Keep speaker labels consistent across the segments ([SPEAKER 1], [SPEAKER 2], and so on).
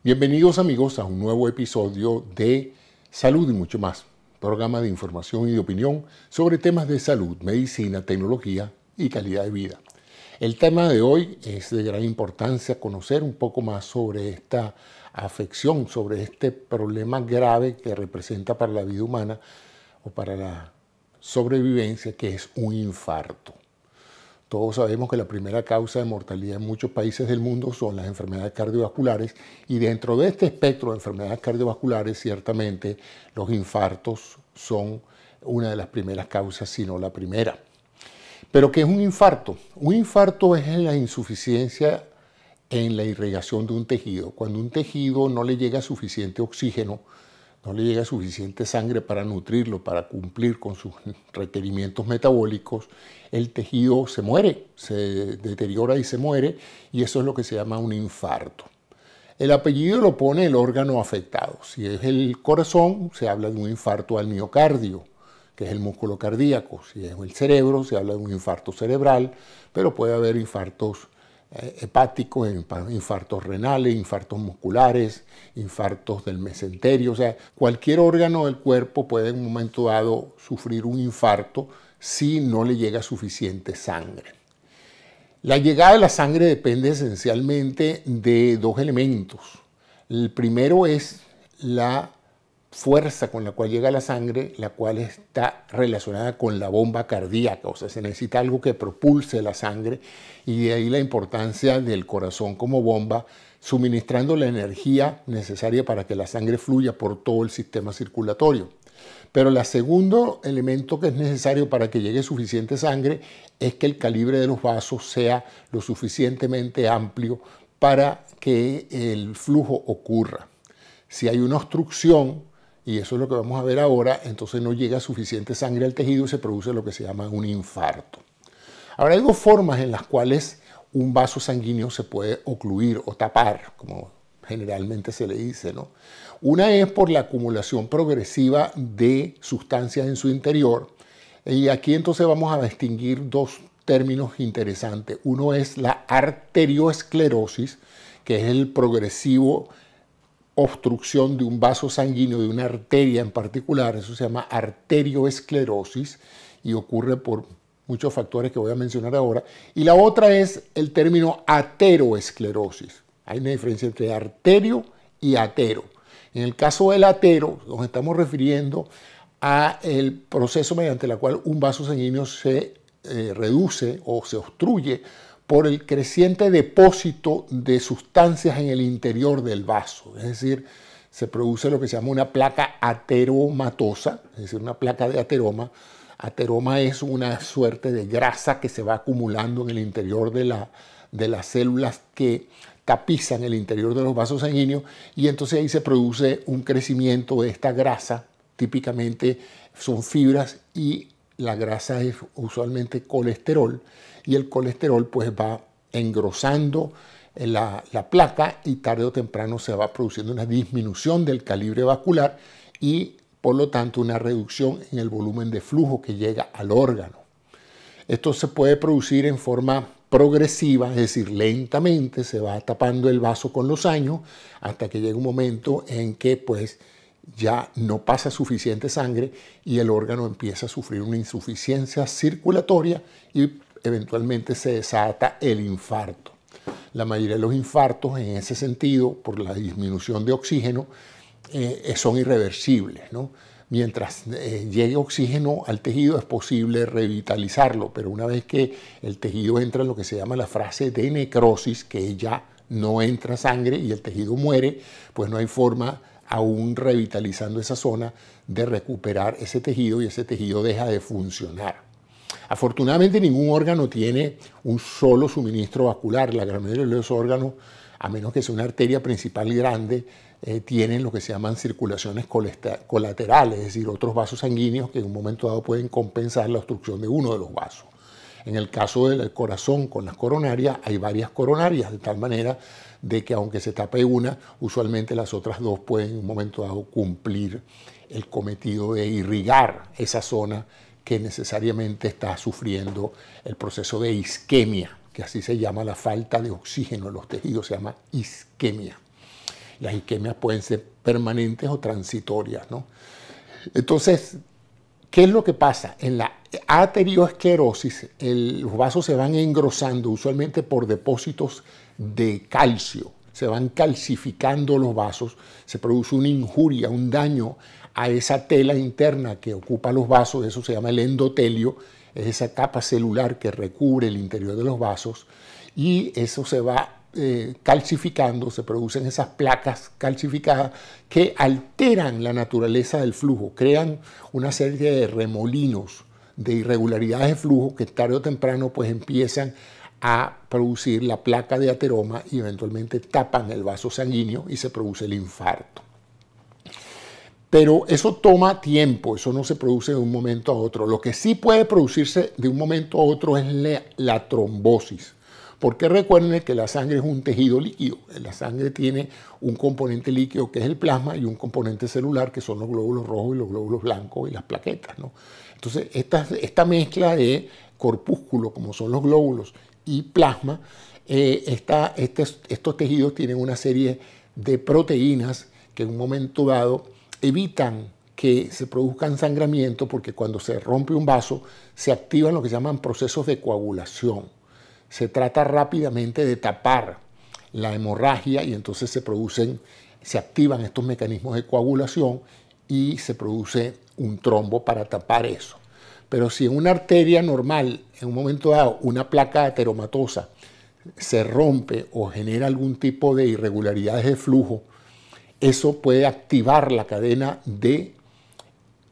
[SPEAKER 1] Bienvenidos amigos a un nuevo episodio de Salud y mucho más, programa de información y de opinión sobre temas de salud, medicina, tecnología y calidad de vida. El tema de hoy es de gran importancia conocer un poco más sobre esta afección, sobre este problema grave que representa para la vida humana o para la sobrevivencia, que es un infarto. Todos sabemos que la primera causa de mortalidad en muchos países del mundo son las enfermedades cardiovasculares y dentro de este espectro de enfermedades cardiovasculares ciertamente los infartos son una de las primeras causas, si no la primera. ¿Pero qué es un infarto? Un infarto es la insuficiencia en la irrigación de un tejido. Cuando un tejido no le llega suficiente oxígeno, no le llega suficiente sangre para nutrirlo, para cumplir con sus requerimientos metabólicos, el tejido se muere, se deteriora y se muere, y eso es lo que se llama un infarto. El apellido lo pone el órgano afectado. Si es el corazón, se habla de un infarto al miocardio, que es el músculo cardíaco. Si es el cerebro, se habla de un infarto cerebral, pero puede haber infartos hepáticos, infartos renales, infartos musculares, infartos del mesenterio. O sea, cualquier órgano del cuerpo puede en un momento dado sufrir un infarto si no le llega suficiente sangre. La llegada de la sangre depende esencialmente de dos elementos. El primero es la fuerza con la cual llega la sangre, la cual está relacionada con la bomba cardíaca, o sea, se necesita algo que propulse la sangre y de ahí la importancia del corazón como bomba, suministrando la energía necesaria para que la sangre fluya por todo el sistema circulatorio. Pero el segundo elemento que es necesario para que llegue suficiente sangre es que el calibre de los vasos sea lo suficientemente amplio para que el flujo ocurra. Si hay una obstrucción, y eso es lo que vamos a ver ahora, entonces no llega suficiente sangre al tejido y se produce lo que se llama un infarto. Ahora hay dos formas en las cuales un vaso sanguíneo se puede ocluir o tapar, como generalmente se le dice, ¿no? Una es por la acumulación progresiva de sustancias en su interior, y aquí entonces vamos a distinguir dos términos interesantes. Uno es la arterioesclerosis, que es el progresivo obstrucción de un vaso sanguíneo, de una arteria en particular, eso se llama arterioesclerosis y ocurre por muchos factores que voy a mencionar ahora. Y la otra es el término ateroesclerosis. Hay una diferencia entre arterio y atero. En el caso del atero, nos estamos refiriendo a el proceso mediante el cual un vaso sanguíneo se reduce o se obstruye por el creciente depósito de sustancias en el interior del vaso. Es decir, se produce lo que se llama una placa ateromatosa, es decir, una placa de ateroma. Ateroma es una suerte de grasa que se va acumulando en el interior de las células que tapizan el interior de los vasos sanguíneos, y entonces ahí se produce un crecimiento de esta grasa. Típicamente son fibras y la grasa es usualmente colesterol, y el colesterol pues va engrosando la placa y tarde o temprano se va produciendo una disminución del calibre vascular y por lo tanto una reducción en el volumen de flujo que llega al órgano. Esto se puede producir en forma progresiva, es decir, lentamente se va tapando el vaso con los años hasta que llega un momento en que pues ya no pasa suficiente sangre y el órgano empieza a sufrir una insuficiencia circulatoria y eventualmente se desata el infarto. La mayoría de los infartos en ese sentido, por la disminución de oxígeno, son irreversibles, ¿no? Mientras llegue oxígeno al tejido es posible revitalizarlo, pero una vez que el tejido entra en lo que se llama la fase de necrosis, que ya no entra sangre y el tejido muere, pues no hay forma, aún revitalizando esa zona, de recuperar ese tejido y ese tejido deja de funcionar. Afortunadamente ningún órgano tiene un solo suministro vascular. La gran mayoría de los órganos, a menos que sea una arteria principal grande, tienen lo que se llaman circulaciones colaterales, es decir, otros vasos sanguíneos que en un momento dado pueden compensar la obstrucción de uno de los vasos. En el caso del corazón con las coronarias, hay varias coronarias, de tal manera de que aunque se tape una, usualmente las otras dos pueden en un momento dado cumplir el cometido de irrigar esa zona que necesariamente está sufriendo el proceso de isquemia, que así se llama la falta de oxígeno en los tejidos, se llama isquemia. Las isquemias pueden ser permanentes o transitorias, ¿no? Entonces, ¿qué es lo que pasa? En la aterioesclerosis, los vasos se van engrosando usualmente por depósitos de calcio. Se van calcificando los vasos, se produce una injuria, un daño a esa tela interna que ocupa los vasos, eso se llama el endotelio, es esa capa celular que recubre el interior de los vasos, y eso se va calcificando, se producen esas placas calcificadas que alteran la naturaleza del flujo, crean una serie de remolinos, de irregularidades de flujo que tarde o temprano pues empiezan a producir la placa de ateroma y eventualmente tapan el vaso sanguíneo y se produce el infarto. Pero eso toma tiempo, eso no se produce de un momento a otro. Lo que sí puede producirse de un momento a otro es la trombosis. Porque recuerden que la sangre es un tejido líquido. La sangre tiene un componente líquido que es el plasma y un componente celular que son los glóbulos rojos y los glóbulos blancos y las plaquetas, ¿no? Entonces, esta mezcla de corpúsculo, como son los glóbulos, y plasma, estos tejidos tienen una serie de proteínas que en un momento dado evitan que se produzcan sangramiento, porque cuando se rompe un vaso se activan lo que se llaman procesos de coagulación. Se trata rápidamente de tapar la hemorragia y entonces se activan estos mecanismos de coagulación y se produce un trombo para tapar eso. Pero si en una arteria normal, en un momento dado, una placa ateromatosa se rompe o genera algún tipo de irregularidades de flujo, eso puede activar la cadena de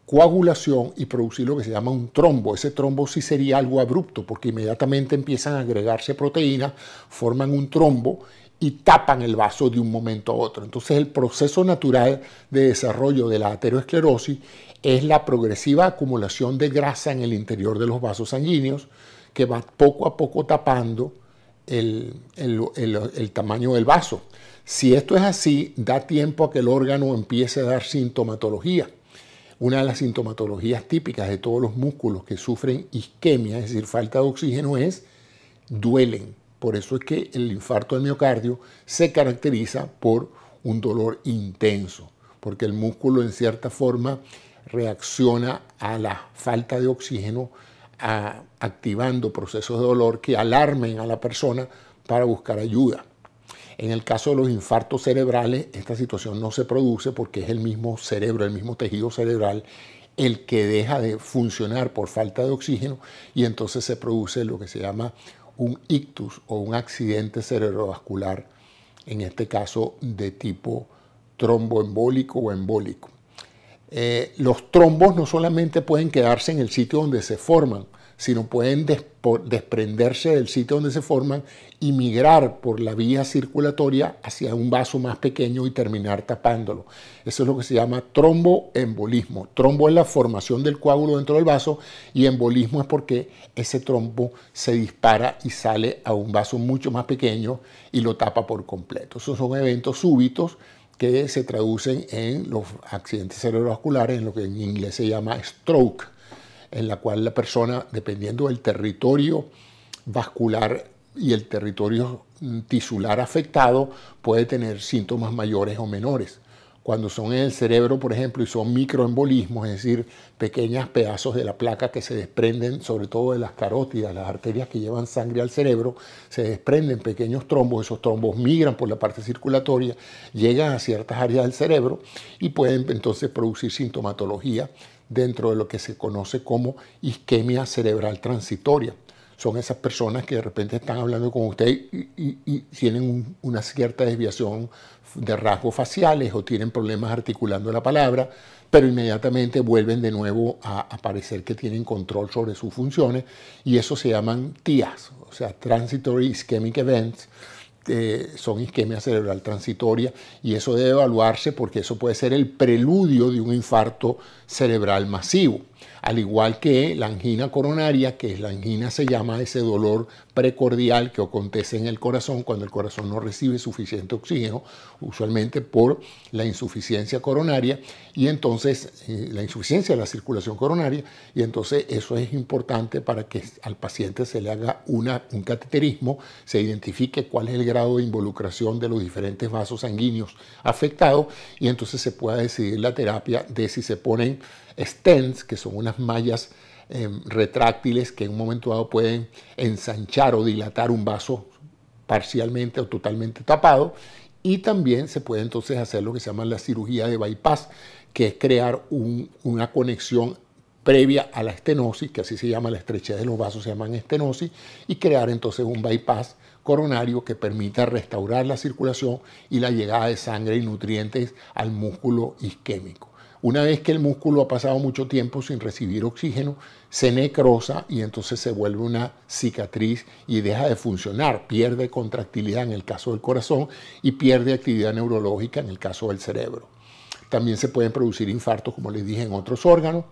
[SPEAKER 1] coagulación y producir lo que se llama un trombo. Ese trombo sí sería algo abrupto porque inmediatamente empiezan a agregarse proteínas, forman un trombo y tapan el vaso de un momento a otro. Entonces el proceso natural de desarrollo de la aterosclerosis es la progresiva acumulación de grasa en el interior de los vasos sanguíneos que va poco a poco tapando el tamaño del vaso. Si esto es así, da tiempo a que el órgano empiece a dar sintomatología. Una de las sintomatologías típicas de todos los músculos que sufren isquemia, es decir, falta de oxígeno, duelen. Por eso es que el infarto del miocardio se caracteriza por un dolor intenso, porque el músculo en cierta forma reacciona a la falta de oxígeno, activando procesos de dolor que alarmen a la persona para buscar ayuda. En el caso de los infartos cerebrales, esta situación no se produce porque es el mismo cerebro, el mismo tejido cerebral, el que deja de funcionar por falta de oxígeno y entonces se produce lo que se llama un ictus o un accidente cerebrovascular, en este caso de tipo tromboembólico o embólico. Los trombos no solamente pueden quedarse en el sitio donde se forman, sino pueden desprenderse del sitio donde se forman y migrar por la vía circulatoria hacia un vaso más pequeño y terminar tapándolo. Eso es lo que se llama tromboembolismo. Trombo es la formación del coágulo dentro del vaso y embolismo es porque ese trombo se dispara y sale a un vaso mucho más pequeño y lo tapa por completo. Esos son eventos súbitos que se traducen en los accidentes cerebrovasculares, en lo que en inglés se llama stroke, en la cual la persona, dependiendo del territorio vascular y el territorio tisular afectado, puede tener síntomas mayores o menores. Cuando son en el cerebro, por ejemplo, y son microembolismos, es decir, pequeños pedazos de la placa que se desprenden, sobre todo de las carótidas, las arterias que llevan sangre al cerebro, se desprenden pequeños trombos, esos trombos migran por la parte circulatoria, llegan a ciertas áreas del cerebro y pueden entonces producir sintomatología dentro de lo que se conoce como isquemia cerebral transitoria. Son esas personas que de repente están hablando con usted y tienen una cierta desviación de rasgos faciales o tienen problemas articulando la palabra, pero inmediatamente vuelven de nuevo a parecer que tienen control sobre sus funciones y eso se llaman TIAs, o sea, Transitory Ischemic Events. Son isquemia cerebral transitoria y eso debe evaluarse porque eso puede ser el preludio de un infarto cerebral masivo, al igual que la angina coronaria, que la angina se llama ese dolor precordial que acontece en el corazón cuando el corazón no recibe suficiente oxígeno, usualmente por la insuficiencia coronaria, y entonces la insuficiencia de la circulación coronaria, y entonces eso es importante para que al paciente se le haga un cateterismo, se identifique cuál es el grado de involucración de los diferentes vasos sanguíneos afectados, y entonces se pueda decidir la terapia de si se ponen stents, que son unas mallas retráctiles que en un momento dado pueden ensanchar o dilatar un vaso parcialmente o totalmente tapado, y también se puede entonces hacer lo que se llama la cirugía de bypass, que es crear una conexión previa a la estenosis, que así se llama, la estrechez de los vasos se llaman estenosis, y crear entonces un bypass coronario que permita restaurar la circulación y la llegada de sangre y nutrientes al músculo isquémico. Una vez que el músculo ha pasado mucho tiempo sin recibir oxígeno, se necrosa y entonces se vuelve una cicatriz y deja de funcionar, pierde contractilidad en el caso del corazón y pierde actividad neurológica en el caso del cerebro. También se pueden producir infartos, como les dije, en otros órganos,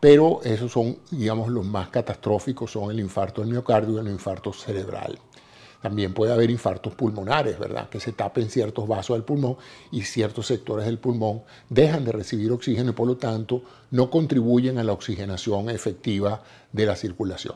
[SPEAKER 1] pero esos son, digamos, los más catastróficos, son el infarto del miocardio y el infarto cerebral. También puede haber infartos pulmonares, ¿verdad? Que se tapen ciertos vasos del pulmón y ciertos sectores del pulmón dejan de recibir oxígeno y por lo tanto no contribuyen a la oxigenación efectiva de la circulación.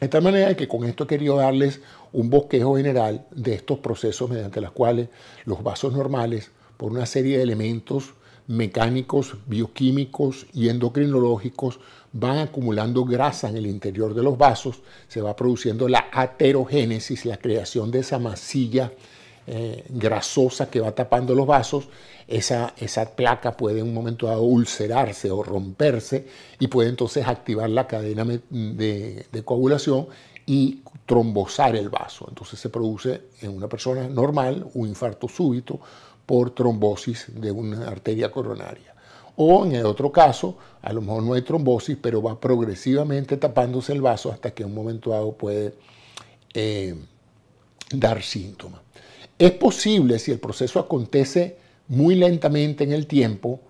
[SPEAKER 1] De tal manera que con esto he querido darles un bosquejo general de estos procesos mediante los cuales los vasos normales, por una serie de elementos mecánicos, bioquímicos y endocrinológicos, van acumulando grasa en el interior de los vasos, se va produciendo la aterogénesis, la creación de esa masilla grasosa que va tapando los vasos. Esa placa puede en un momento dado ulcerarse o romperse y puede entonces activar la cadena de coagulación y trombosar el vaso. Entonces se produce en una persona normal un infarto súbito por trombosis de una arteria coronaria. O en el otro caso, a lo mejor no hay trombosis, pero va progresivamente tapándose el vaso hasta que en un momento dado puede dar síntomas. Es posible, si el proceso acontece muy lentamente en el tiempo,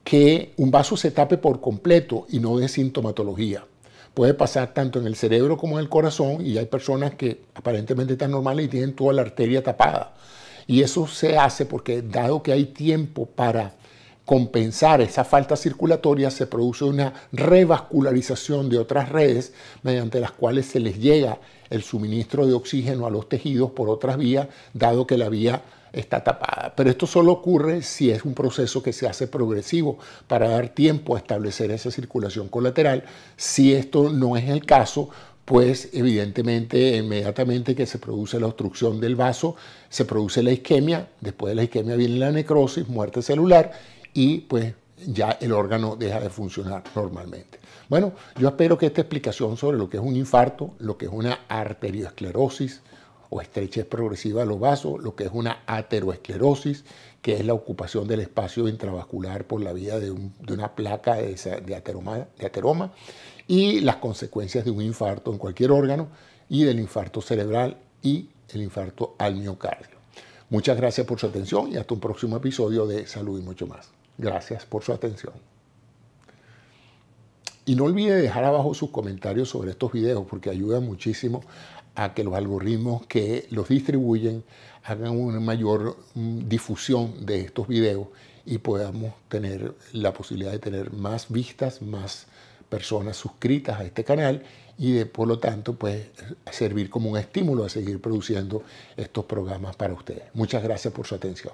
[SPEAKER 1] que un vaso se tape por completo y no dé sintomatología. Puede pasar tanto en el cerebro como en el corazón, y hay personas que aparentemente están normales y tienen toda la arteria tapada. Y eso se hace porque, dado que hay tiempo para compensar esa falta circulatoria, se produce una revascularización de otras redes mediante las cuales se les llega el suministro de oxígeno a los tejidos por otras vías, dado que la vía está tapada. Pero esto solo ocurre si es un proceso que se hace progresivo para dar tiempo a establecer esa circulación colateral. Si esto no es el caso, pues evidentemente inmediatamente que se produce la obstrucción del vaso, se produce la isquemia, después de la isquemia viene la necrosis, muerte celular, y pues ya el órgano deja de funcionar normalmente. Bueno, yo espero que esta explicación sobre lo que es un infarto, lo que es una arteriosclerosis o estrechez progresiva de los vasos, lo que es una ateroesclerosis, que es la ocupación del espacio intravascular por la vía de una placa de ateroma, y las consecuencias de un infarto en cualquier órgano, y del infarto cerebral y el infarto al miocardio. Muchas gracias por su atención y hasta un próximo episodio de Salud y Mucho Más. Gracias por su atención. Y no olvide dejar abajo sus comentarios sobre estos videos porque ayudan muchísimo a que los algoritmos que los distribuyen hagan una mayor difusión de estos videos y podamos tener la posibilidad de tener más vistas, más personas suscritas a este canal y por lo tanto pues servir como un estímulo a seguir produciendo estos programas para ustedes. Muchas gracias por su atención.